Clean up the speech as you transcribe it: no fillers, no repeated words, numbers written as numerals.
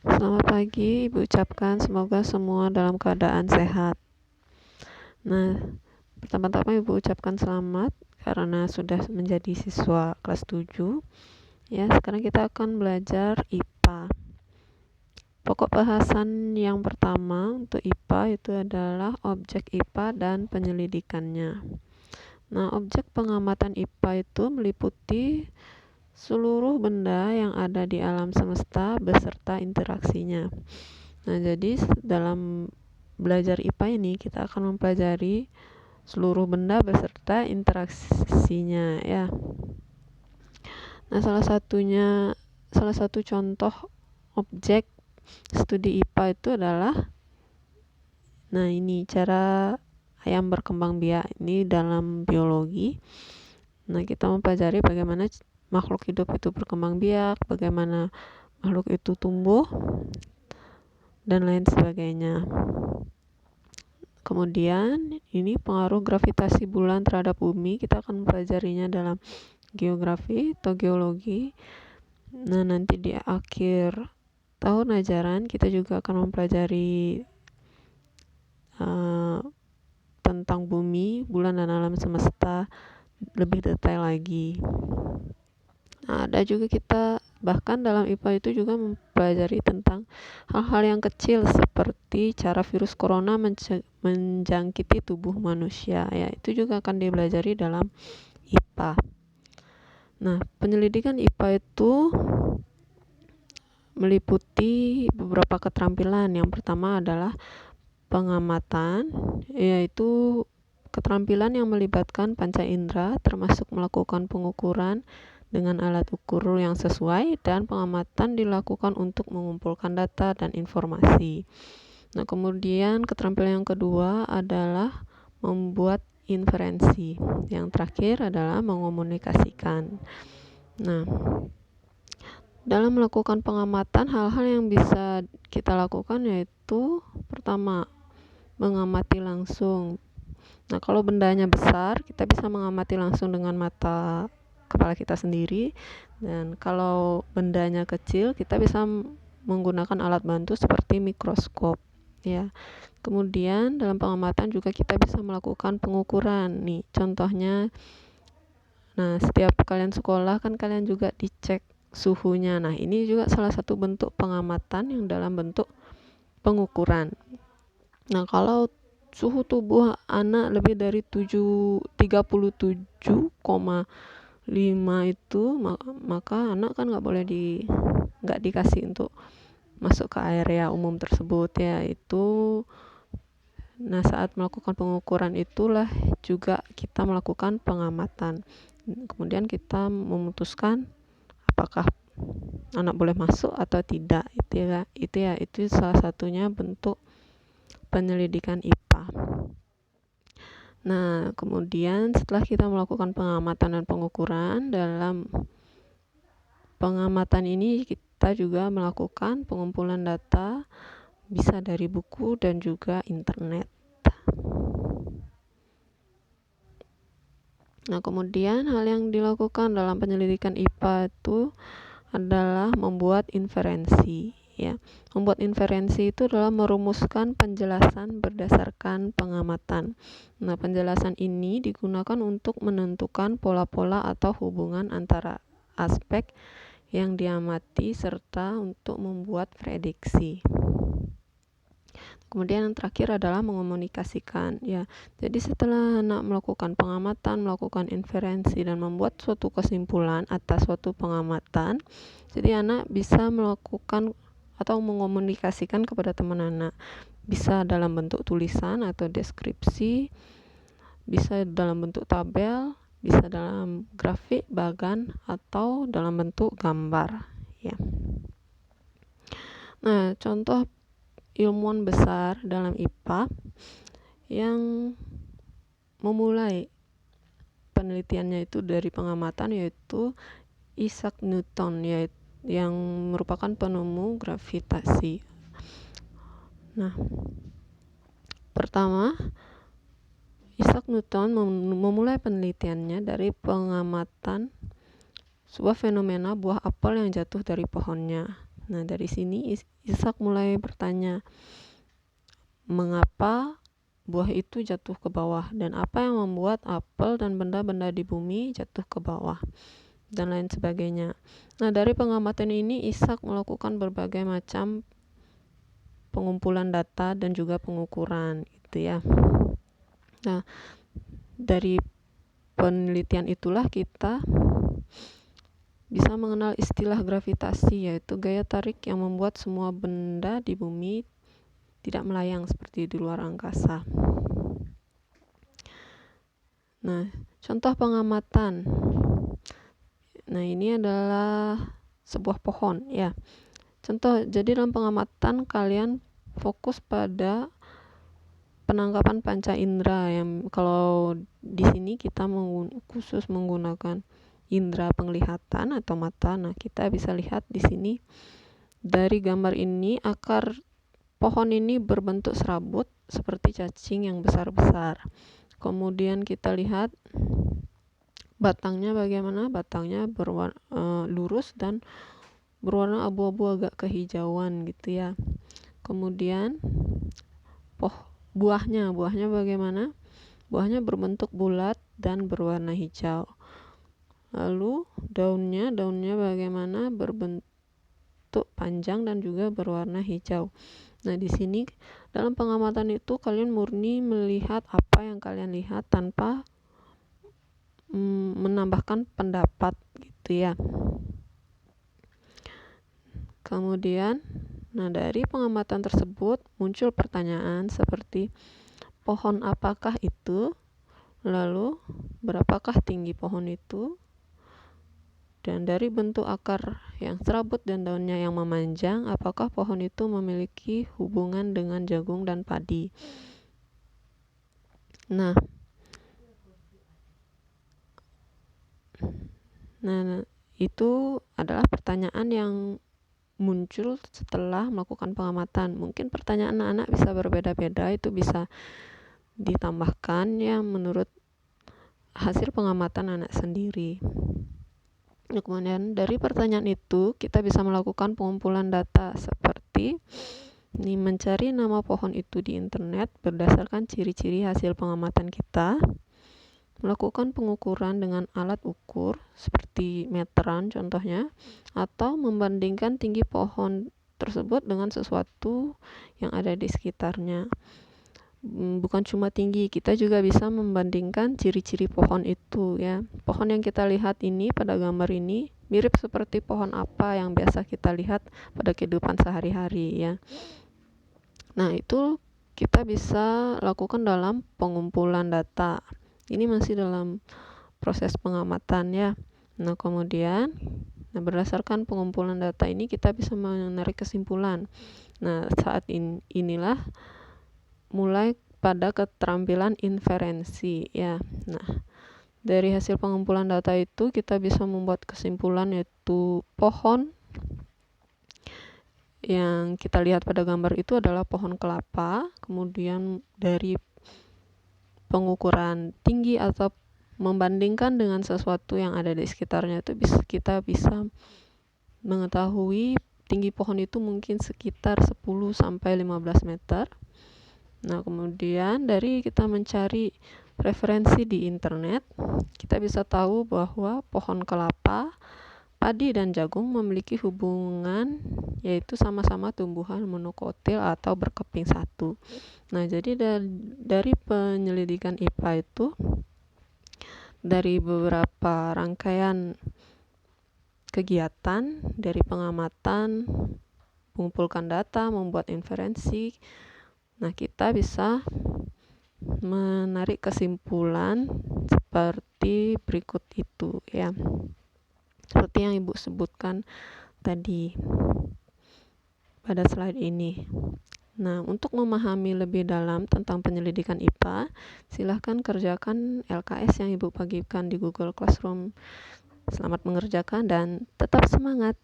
Selamat pagi, Ibu ucapkan semoga semua dalam keadaan sehat. Nah, pertama-tama Ibu ucapkan selamat karena sudah menjadi siswa kelas 7. Ya, sekarang kita akan belajar IPA. Pokok bahasan yang pertama untuk IPA itu adalah objek IPA dan penyelidikannya. Nah, objek pengamatan IPA itu meliputi seluruh benda yang ada di alam semesta beserta interaksinya. Nah, jadi dalam belajar IPA ini kita akan mempelajari seluruh benda beserta interaksinya ya. Nah, salah satu contoh objek studi IPA itu adalah ini cara ayam berkembang biak. Ini dalam biologi. Nah, kita mempelajari bagaimana makhluk hidup itu berkembang biak, bagaimana makhluk itu tumbuh, dan lain sebagainya. Kemudian ini pengaruh gravitasi bulan terhadap bumi, kita akan mempelajarinya dalam geografi atau geologi. Nah, nanti di akhir tahun ajaran kita juga akan mempelajari tentang bumi, bulan, dan alam semesta lebih detail lagi. Nah, ada juga kita bahkan dalam IPA itu juga mempelajari tentang hal-hal yang kecil seperti cara virus corona menjangkiti tubuh manusia ya, itu juga akan dipelajari dalam IPA. Nah, penyelidikan IPA itu meliputi beberapa keterampilan. Yang pertama adalah pengamatan, yaitu keterampilan yang melibatkan panca indera termasuk melakukan pengukuran dengan alat ukur yang sesuai, dan pengamatan dilakukan untuk mengumpulkan data dan informasi. Nah, kemudian keterampilan yang kedua adalah membuat inferensi. Yang terakhir adalah mengomunikasikan. Nah, dalam melakukan pengamatan, hal-hal yang bisa kita lakukan yaitu pertama, mengamati langsung. Nah, kalau bendanya besar, kita bisa mengamati langsung dengan mata kepala kita sendiri, dan kalau bendanya kecil kita bisa menggunakan alat bantu seperti mikroskop ya. Kemudian dalam pengamatan juga kita bisa melakukan pengukuran nih, contohnya setiap kalian sekolah kan kalian juga dicek suhunya. Nah, ini juga salah satu bentuk pengamatan yang dalam bentuk pengukuran. Nah, kalau suhu tubuh anak lebih dari 37,5 itu, maka anak kan nggak dikasih untuk masuk ke area umum tersebut ya. Nah, saat melakukan pengukuran itulah juga kita melakukan pengamatan. Kemudian kita memutuskan apakah anak boleh masuk atau tidak. Itu salah satunya bentuk penyelidikan IPA. Nah, kemudian setelah kita melakukan pengamatan dan pengukuran, dalam pengamatan ini kita juga melakukan pengumpulan data, bisa dari buku dan juga internet. Nah, kemudian hal yang dilakukan dalam penyelidikan IPA itu adalah membuat inferensi ya. Membuat inferensi itu adalah merumuskan penjelasan berdasarkan pengamatan. Nah, penjelasan ini digunakan untuk menentukan pola-pola atau hubungan antara aspek yang diamati serta untuk membuat prediksi. Kemudian yang terakhir adalah mengomunikasikan ya. Jadi setelah anak melakukan pengamatan, melakukan inferensi, dan membuat suatu kesimpulan atas suatu pengamatan, jadi anak bisa melakukan atau mengomunikasikan kepada teman anak. Bisa dalam bentuk tulisan atau deskripsi, bisa dalam bentuk tabel, bisa dalam grafik, bahkan atau dalam bentuk gambar ya. Nah, contoh ilmuwan besar dalam IPA yang memulai penelitiannya itu dari pengamatan yaitu Isaac Newton, yang merupakan penemu gravitasi. Nah, pertama Isaac Newton memulai penelitiannya dari pengamatan sebuah fenomena buah apel yang jatuh dari pohonnya. Nah, dari sini Ishak mulai bertanya, mengapa buah itu jatuh ke bawah dan apa yang membuat apel dan benda-benda di bumi jatuh ke bawah dan lain sebagainya. Nah, dari pengamatan ini Ishak melakukan berbagai macam pengumpulan data dan juga pengukuran gitu ya. Nah, dari penelitian itulah kita bisa mengenal istilah gravitasi, yaitu gaya tarik yang membuat semua benda di bumi tidak melayang seperti di luar angkasa. Nah, contoh pengamatan. Nah, ini adalah sebuah pohon ya. Contoh, jadi dalam pengamatan kalian fokus pada penangkapan panca indera, yang kalau di sini kita khusus menggunakan indera penglihatan atau mata. Nah, kita bisa lihat di sini dari gambar ini akar pohon ini berbentuk serabut seperti cacing yang besar-besar. Kemudian kita lihat batangnya bagaimana? Batangnya berwarna lurus dan berwarna abu-abu agak kehijauan gitu ya. Kemudian buahnya bagaimana? Buahnya berbentuk bulat dan berwarna hijau. Lalu daunnya bagaimana? Berbentuk panjang dan juga berwarna hijau. Nah, di sini dalam pengamatan itu kalian murni melihat apa yang kalian lihat tanpa menambahkan pendapat gitu ya. Kemudian, nah dari pengamatan tersebut muncul pertanyaan seperti pohon apakah itu? Lalu berapakah tinggi pohon itu? Dan dari bentuk akar yang serabut dan daunnya yang memanjang, apakah pohon itu memiliki hubungan dengan jagung dan padi? Nah, itu adalah pertanyaan yang muncul setelah melakukan pengamatan. Mungkin pertanyaan anak-anak bisa berbeda-beda, itu bisa ditambahkan ya menurut hasil pengamatan anak sendiri. Kemudian dari pertanyaan itu kita bisa melakukan pengumpulan data seperti ini, mencari nama pohon itu di internet berdasarkan ciri-ciri hasil pengamatan kita, melakukan pengukuran dengan alat ukur seperti meteran contohnya, atau membandingkan tinggi pohon tersebut dengan sesuatu yang ada di sekitarnya. Bukan cuma tinggi, kita juga bisa membandingkan ciri-ciri pohon itu ya. Pohon yang kita lihat ini pada gambar ini mirip seperti pohon apa yang biasa kita lihat pada kehidupan sehari-hari ya. Nah, itu kita bisa lakukan dalam pengumpulan data. Ini masih dalam proses pengamatan ya. Nah, kemudian berdasarkan pengumpulan data ini kita bisa menarik kesimpulan. Nah, saat inilah mulai pada keterampilan inferensi ya. Nah, dari hasil pengumpulan data itu kita bisa membuat kesimpulan, yaitu pohon yang kita lihat pada gambar itu adalah pohon kelapa. Kemudian dari pengukuran tinggi atau membandingkan dengan sesuatu yang ada di sekitarnya itu kita bisa mengetahui tinggi pohon itu mungkin sekitar 10 sampai 15 meter. Nah, kemudian dari kita mencari referensi di internet, kita bisa tahu bahwa pohon kelapa, padi, dan jagung memiliki hubungan, yaitu sama-sama tumbuhan monokotil atau berkeping satu. Nah, jadi dari penyelidikan IPA itu, dari beberapa rangkaian kegiatan, dari pengamatan, mengumpulkan data, membuat inferensi, nah kita bisa menarik kesimpulan seperti berikut itu ya. Seperti yang Ibu sebutkan tadi pada slide ini. Nah, untuk memahami lebih dalam tentang penyelidikan IPA, silahkan kerjakan LKS yang Ibu bagikan di Google Classroom. Selamat mengerjakan dan tetap semangat.